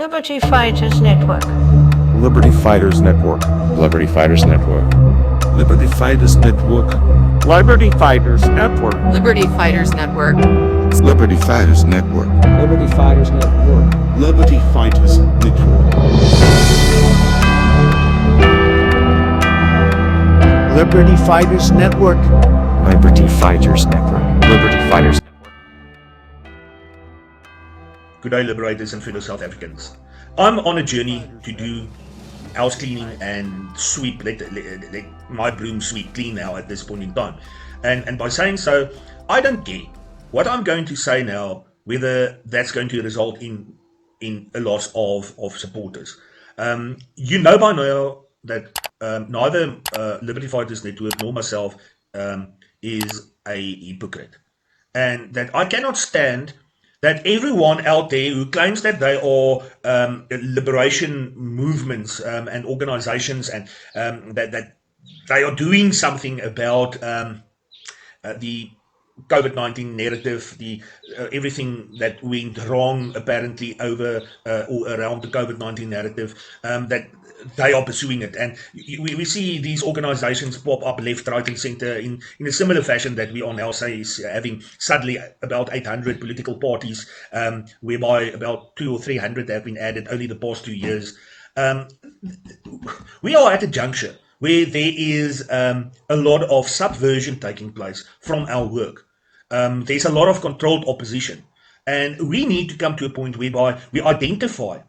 Liberty Fighters Network. Liberty Fighters Network. Liberty Fighters Network. Liberty Fighters Network. Liberty Fighters Network. Liberty Fighters Network. Liberty Fighters Network. Liberty Fighters Network. Liberty Fighters Network. Liberty Fighters Network. Liberty Fighters Network. Liberty Fighters Network. Good day, liberators and fellow South Africans. I'm on a journey to do house cleaning and sweep, let my broom sweep clean now at this point in time. And by saying so, I don't care what I'm going to say now, whether that's going to result in a loss of supporters. You know by now that neither Liberty Fighters Network nor myself is a hypocrite. And that I cannot stand that everyone out there who claims that they are liberation movements and organizations and that they are doing something about the COVID-19 narrative, the everything that went wrong apparently over or around the COVID-19 narrative, that they are pursuing it. And we see these organizations pop up left, right and center in a similar fashion that we are now having suddenly about 800 political parties, whereby about 200 or 300 have been added only the past 2 years. We are at a juncture where there is a lot of subversion taking place from our work. There's a lot of controlled opposition, and we need to come to a point whereby we identify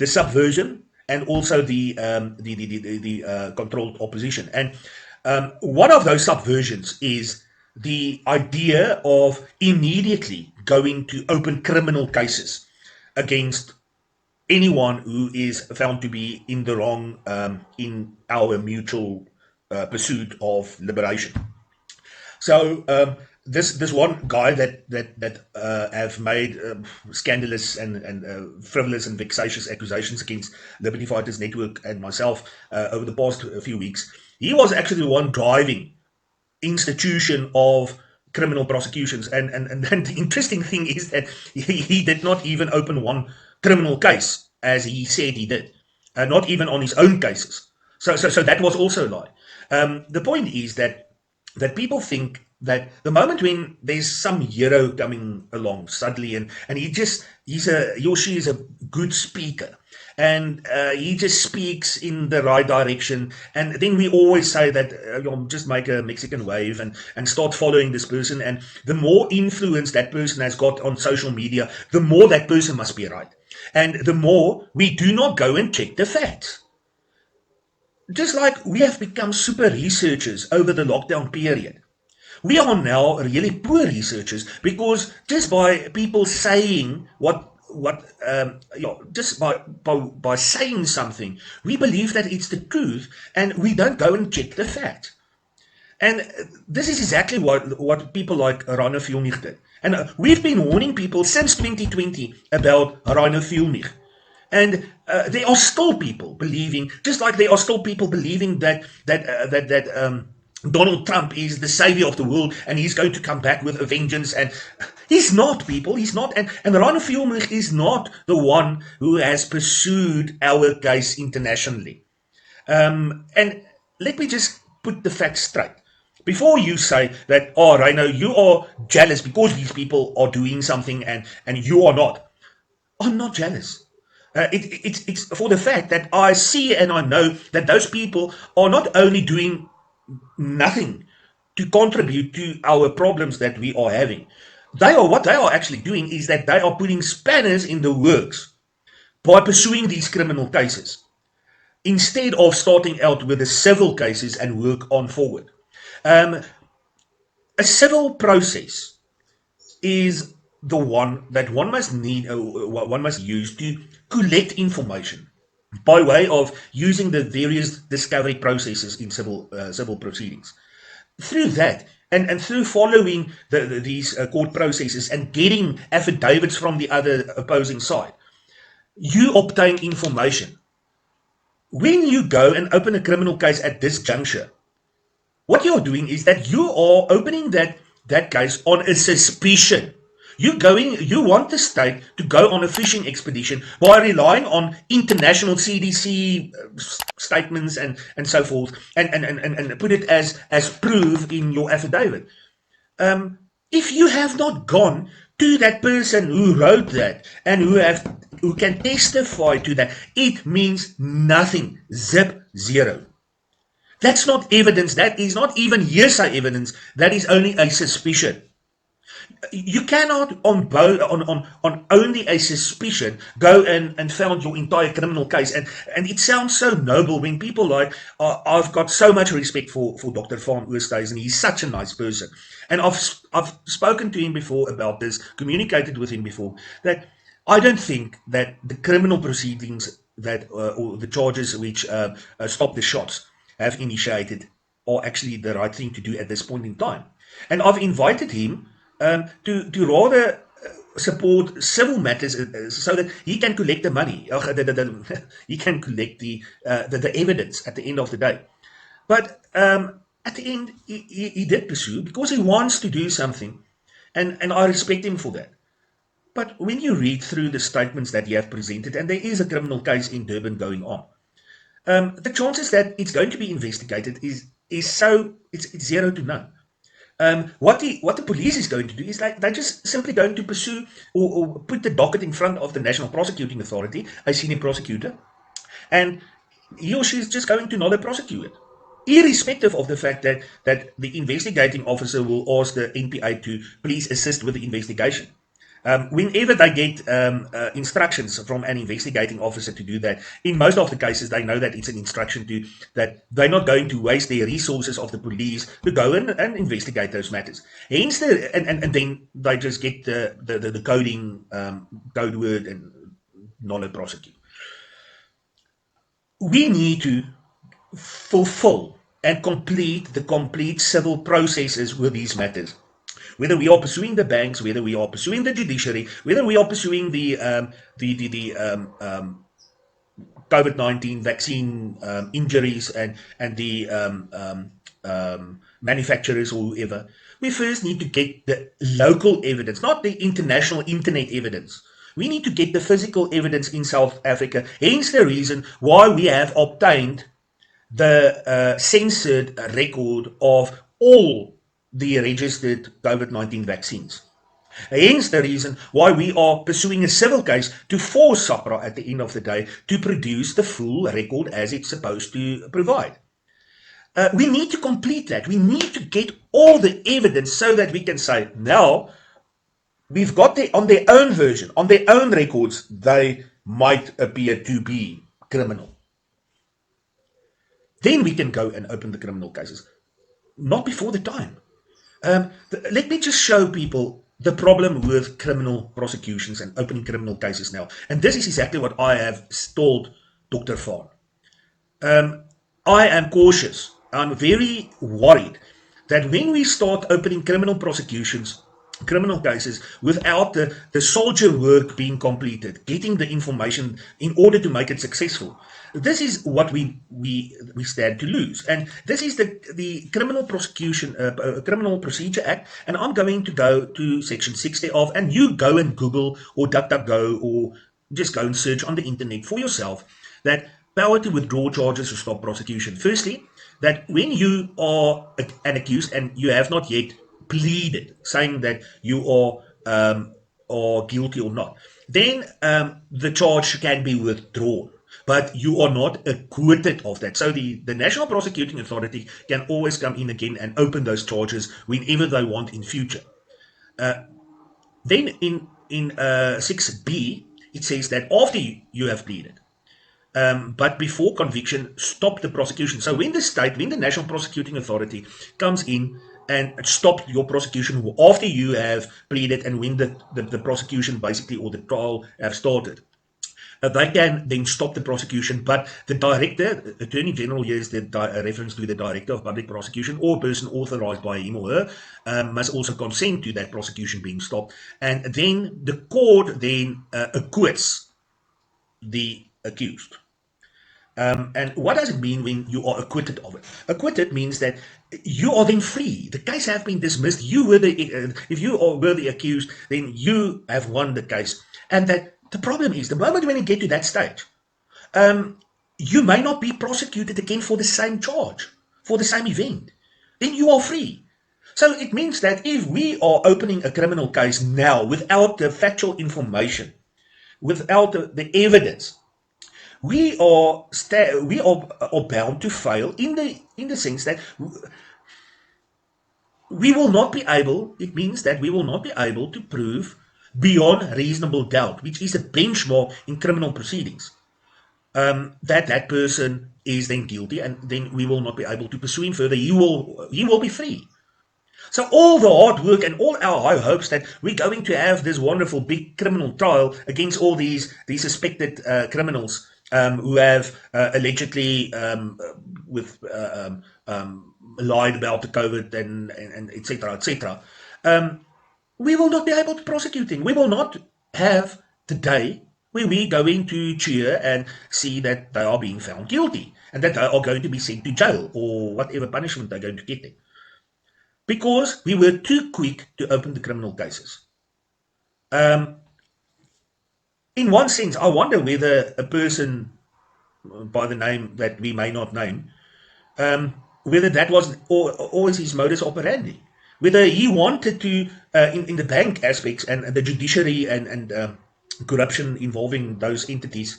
the subversion and also the controlled opposition. And one of those subversions is the idea of immediately going to open criminal cases against anyone who is found to be in the wrong in our mutual pursuit of liberation. So this one guy that have made scandalous and frivolous and vexatious accusations against Liberty Fighters Network and myself over the past few weeks, he was actually the one driving institution of criminal prosecutions. And the interesting thing is that he did not even open one criminal case, as he said he did, not even on his own cases. So that was also a lie. The point is that people think that the moment when there's some hero coming along suddenly and he or she is a good speaker and he just speaks in the right direction, and then we always say that just make a Mexican wave and start following this person, and the more influence that person has got on social media, the more that person must be right, and the more we do not go and check the facts. Just like we have become super researchers over the lockdown period, we are now really poor researchers, because just by people saying just by saying something, we believe that it's the truth, and we don't go and check the fact. And this is exactly what people like Reyno De Beer did. And we've been warning people since 2020 about Reyno De Beer. And there are still people believing, just like there are still people believing that Donald Trump is the savior of the world and he's going to come back with a vengeance. And he's not, people. He's not. And Reyno De Beer is not the one who has pursued our case internationally. And let me just put the facts straight. Before you say that, oh, Reyno, you are jealous because these people are doing something and you are not. I'm not jealous. It's for the fact that I see and I know that those people are not only doing nothing to contribute to our problems that we are having. What they are actually doing is that they are putting spanners in the works by pursuing these criminal cases, instead of starting out with the civil cases and work on forward. A civil process is the one that one must use to collect information by way of using the various discovery processes in civil proceedings. Through that, and through following these court processes and getting affidavits from the other opposing side, you obtain information. When you go and open a criminal case at this juncture, what you're doing is that you are opening that case on a suspicion. You want the state to go on a fishing expedition by relying on international CDC statements and so forth, and put it as proof in your affidavit. If you have not gone to that person who wrote that and who can testify to that, it means nothing. Zip, zero. That's not evidence. That is not even hearsay evidence. That is only a suspicion. You cannot on only a suspicion go and found your entire criminal case, and it sounds so noble when people like I've got so much respect for Dr. Faan Oosthuizen. He's such a nice person, and I've spoken to him before about this, communicated with him before, that I don't think that the criminal proceedings that or the charges which Stop the Shots have initiated are actually the right thing to do at this point in time. And I've invited him to rather support civil matters so that he can collect the money. He can collect the evidence at the end of the day. But at the end, he did pursue because he wants to do something, and I respect him for that. But when you read through the statements that he have presented, and there is a criminal case in Durban going on, the chances that it's going to be investigated is it's 0 to none. What the police is going to do is like they're just simply going to pursue or put the docket in front of the National Prosecuting Authority, a senior prosecutor, and he or she is just going to nolle prosecute it, irrespective of the fact that the investigating officer will ask the NPA to please assist with the investigation. Whenever they get instructions from an investigating officer to do that, in most of the cases, they know that it's an instruction that they're not going to waste their resources of the police to go and investigate those matters. Hence, and then they just get the coding code word and nolle prosecute. We need to fulfill and complete the complete civil processes with these matters. Whether we are pursuing the banks, whether we are pursuing the judiciary, whether we are pursuing the COVID-19 vaccine injuries and the manufacturers or whoever, we first need to get the local evidence, not the international internet evidence. We need to get the physical evidence in South Africa. Hence the reason why we have obtained the censored record of all the registered COVID-19 vaccines. Hence the reason why we are pursuing a civil case to force SAPRA at the end of the day to produce the full record as it's supposed to provide. We need to complete that. We need to get all the evidence so that we can say, now, we've got on their own version, on their own records, they might appear to be criminal. Then we can go and open the criminal cases. Not before the time. Let me just show people the problem with criminal prosecutions and opening criminal cases now. And this is exactly what I have told Dr. Faan. I am cautious. I'm very worried that when we start opening criminal prosecutions, criminal cases, without the soldier work being completed, getting the information in order to make it successful, this is what we stand to lose. And this is the Criminal Prosecution Criminal Procedure Act, and I'm going to go to section 60 of, and you go and Google or DuckDuckGo or just go and search on the internet for yourself, that power to withdraw charges or stop prosecution. Firstly, that when you are an accused and you have not yet pleaded, saying that you are guilty or not, then the charge can be withdrawn. But you are not acquitted of that. So the National Prosecuting Authority can always come in again and open those charges whenever they want in future. Then in 6B, it says that after you have pleaded, but before conviction, stop the prosecution. So when the National Prosecuting Authority comes in and stop your prosecution after you have pleaded and when the prosecution basically or the trial have started, they can then stop the prosecution, but the director, Attorney General, here is the reference to the Director of Public Prosecution or person authorized by him or her, must also consent to that prosecution being stopped. And then the court then acquits the accused. And what does it mean when you are acquitted of it? Acquitted means that you are then free. The case have been dismissed. You were if you were the accused, then you have won the case. And that the problem is the moment when you get to that stage, you may not be prosecuted again for the same charge, for the same event. Then you are free. So it means that if we are opening a criminal case now without the factual information, without the evidence, we are bound to fail in the sense that we will not be able. It means that we will not be able to prove beyond reasonable doubt, which is a benchmark in criminal proceedings, that person is then guilty, and then we will not be able to pursue him further. He will be free. So all the hard work and all our high hopes that we're going to have this wonderful big criminal trial against all these suspected criminals who have allegedly lied about the COVID and etc. etc. We will not be able to prosecute them. We will not have the day where we're going to cheer and see that they are being found guilty and that they are going to be sent to jail or whatever punishment they're going to get there. Because we were too quick to open the criminal cases. In one sense, I wonder whether a person by the name that we may not name, whether that was always his modus operandi. Whether he wanted to, in the bank aspects and the judiciary and corruption involving those entities,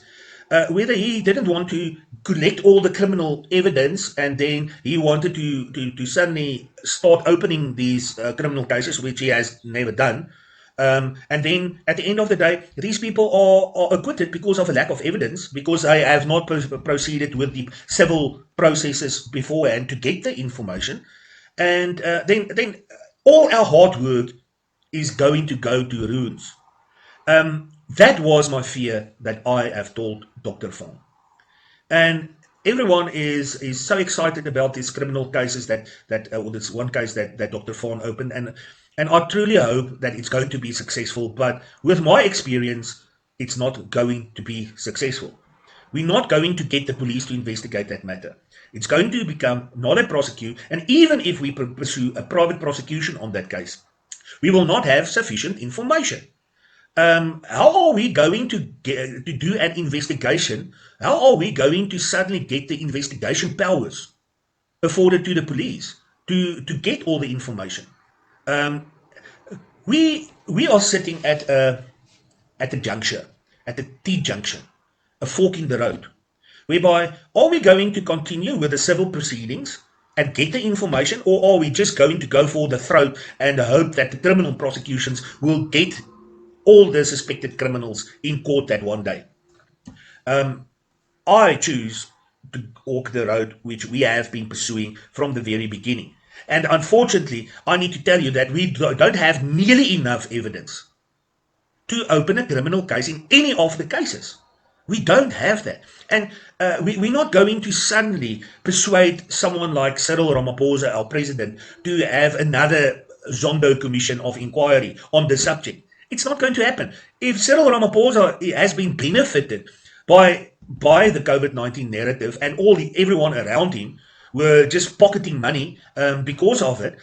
whether he didn't want to collect all the criminal evidence and then he wanted to suddenly start opening these criminal cases, which he has never done. And then at the end of the day, these people are acquitted because of a lack of evidence, because they have not proceeded with the civil processes beforehand to get the information. And then all our hard work is going to go to ruins. That was my fear that I have told Dr. Faan. And everyone is so excited about these criminal cases that this one case that Dr. Faan opened, and I truly hope that it's going to be successful. But with my experience, it's not going to be successful. We're not going to get the police to investigate that matter. It's going to become not a prosecute, and even if we pursue a private prosecution on that case, we will not have sufficient information. How are we going to do an investigation? How are we going to suddenly get the investigation powers afforded to the police to get all the information? We are sitting at a juncture, at a T-junction, a fork in the road, whereby are we going to continue with the civil proceedings and get the information, or are we just going to go for the throat and hope that the criminal prosecutions will get all the suspected criminals in court that one day? I choose to walk the road which we have been pursuing from the very beginning. And unfortunately, I need to tell you that we don't have nearly enough evidence to open a criminal case in any of the cases. We don't have that. And we're not going to suddenly persuade someone like Cyril Ramaphosa, our president, to have another Zondo commission of inquiry on the subject. It's not going to happen. If Cyril Ramaphosa has been benefited by the COVID-19 narrative and everyone around him were just pocketing money because of it,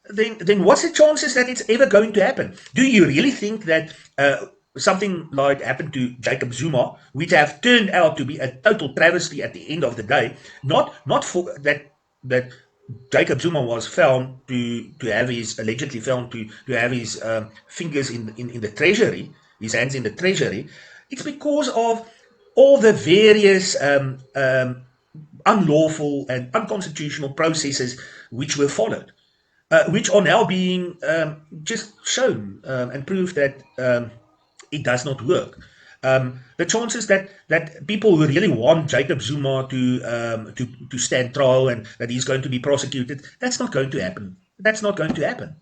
then what's the chances that it's ever going to happen? Do you really think that something like happened to Jacob Zuma, which have turned out to be a total travesty at the end of the day, not for that Jacob Zuma was found to have his allegedly found to have his fingers in the treasury, his hands in the treasury? It's because of all the various unlawful and unconstitutional processes which were followed, which are now being just shown and proved that it does not work. The chances that people who really want Jacob Zuma to stand trial and that he's going to be prosecuted, that's not going to happen. That's not going to happen.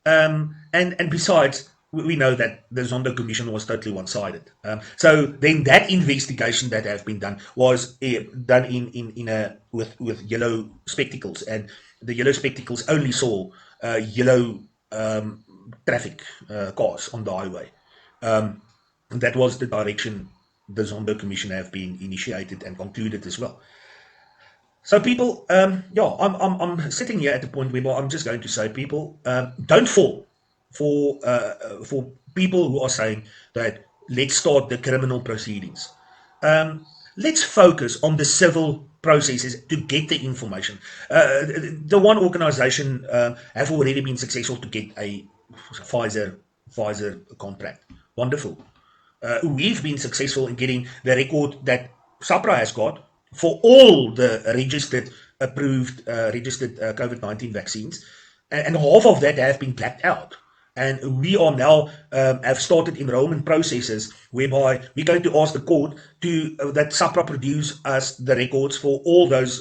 And besides, we know that the Zondo Commission was totally one-sided. So then that investigation that have been done was done with yellow spectacles, and the yellow spectacles only saw yellow traffic cars on the highway. That was the direction the Zondo Commission have been initiated and concluded as well. So people, I'm sitting here at the point where I'm just going to say, people, don't fall for people who are saying that let's start the criminal proceedings. Let's focus on the civil processes to get the information. The one organization have already been successful to get a Pfizer contract. Wonderful. We've been successful in getting the record that SAPRA has got for all the approved registered COVID-19 vaccines, and half of that have been blacked out. And we are now have started enrollment processes whereby we're going to ask the court to that SAPRA produce us the records for all those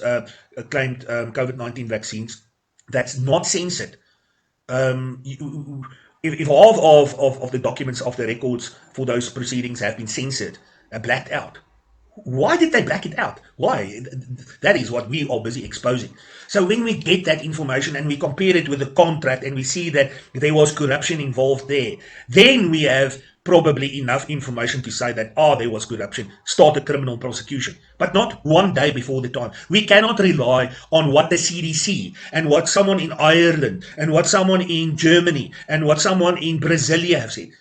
claimed COVID-19 vaccines that's not censored. If half of the documents of the records for those proceedings have been censored and blacked out, why did they black it out? Why? That is what we are busy exposing. So when we get that information and we compare it with the contract and we see that there was corruption involved there, then we have probably enough information to say that, there was corruption, start a criminal prosecution. But not one day before the time. We cannot rely on what the CDC and what someone in Ireland and what someone in Germany and what someone in Brasilia have said.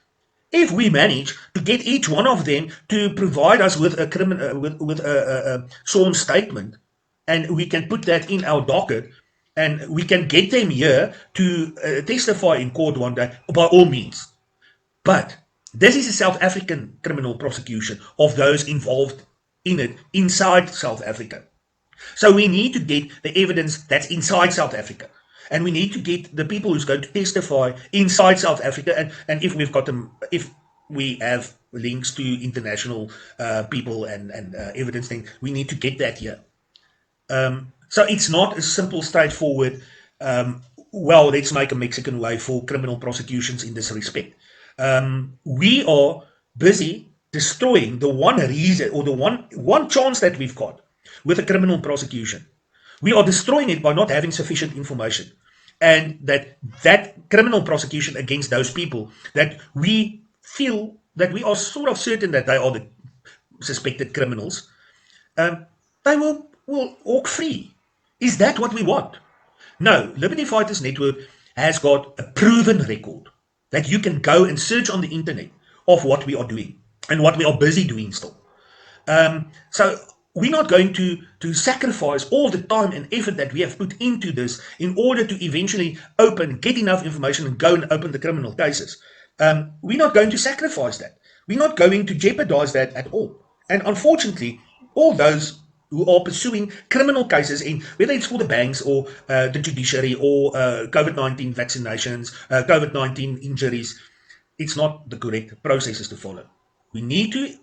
If we manage to get each one of them to provide us with a sworn statement, and we can put that in our docket, and we can get them here to testify in court one day, by all means. But this is a South African criminal prosecution of those involved in it inside South Africa. So we need to get the evidence that's inside South Africa. And we need to get the people who's going to testify inside South Africa. And if we've got them, if we have links to international people and evidence thing, we need to get that here. So it's not a simple, straightforward, let's make a Mexican way for criminal prosecutions in this respect. We are busy destroying the one reason or the one chance that we've got with a criminal prosecution. We are destroying it by not having sufficient information, and that criminal prosecution against those people that we feel that we are sort of certain that they are the suspected criminals, they will walk free. Is that what we want? No, Liberty Fighters Network has got a proven record that you can go and search on the internet of what we are doing and what we are busy doing still. So we're not going to sacrifice all the time and effort that we have put into this in order to eventually get enough information and go and open the criminal cases. We're not going to sacrifice that. We're not going to jeopardize that at all. And unfortunately, all those who are pursuing criminal cases, in whether it's for the banks or the judiciary or COVID-19 vaccinations, COVID-19 injuries, it's not the correct processes to follow. We need to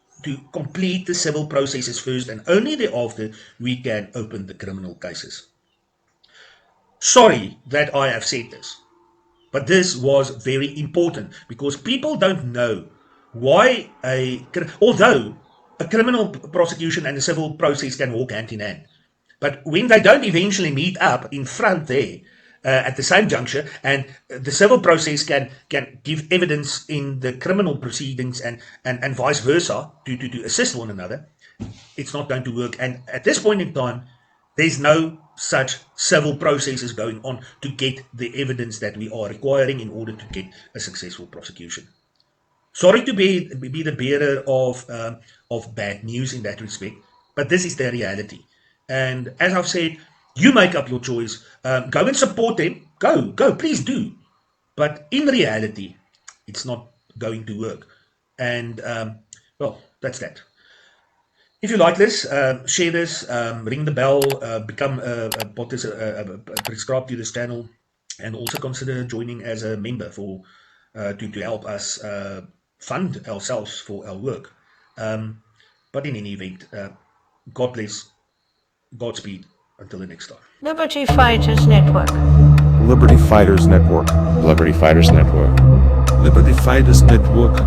complete the civil processes first, and only thereafter we can open the criminal cases. Sorry that I have said this, but this was very important because people don't know why although a criminal prosecution and a civil process can walk hand in hand, but when they don't eventually meet up in front there at the same juncture, and the civil process can give evidence in the criminal proceedings and vice versa to assist one another, it's not going to work. And at this point in time, there's no such civil processes going on to get the evidence that we are requiring in order to get a successful prosecution. Sorry to be the bearer of bad news in that respect, but this is the reality. And as I've said, you make up your choice. Go and support them. Go, please do. But in reality, it's not going to work. And, that's that. If you like this, share this, ring the bell, become subscribe to this channel, and also consider joining as a member to help us fund ourselves for our work. But in any event, God bless, Godspeed. Until the next time. Liberty Fighters Network. Liberty Fighters Network. Liberty Fighters Network. Liberty Fighters Network.